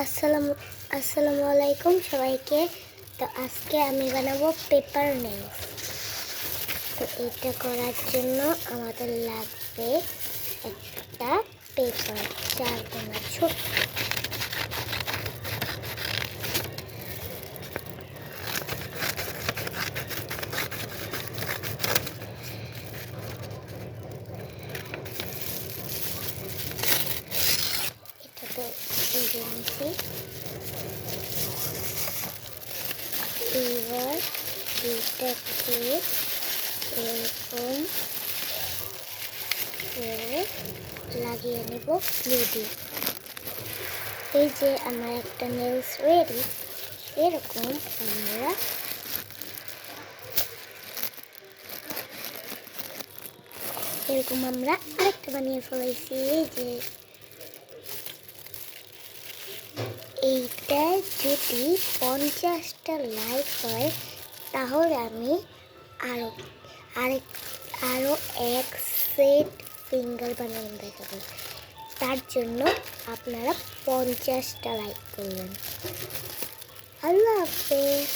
আসসালামু আলাইকুম সবাইকে। তো আজকে আমি বানাবো পেপার নেলস। তো এটা করার জন্য আমাদের লাগবে একটা পেপার 4 কোনা ছোট। এটা তো এজেন্সি। এবার এটাকে এরকম করে লাগিয়ে নেব গ্লু দিয়ে। এই যে আমার একটা নেলস রেডি। এরকম আমরা আরেকটা বানিয়ে ফেলেছি। যে এইটা যদি 50টা লাইক হয় তাহলে আমি আরো এক সেট ফিঙ্গার বানিয়ে দেখাবো। তার জন্য আপনারা 50টা লাইক করবেন। আল্লাহ হাফেজ।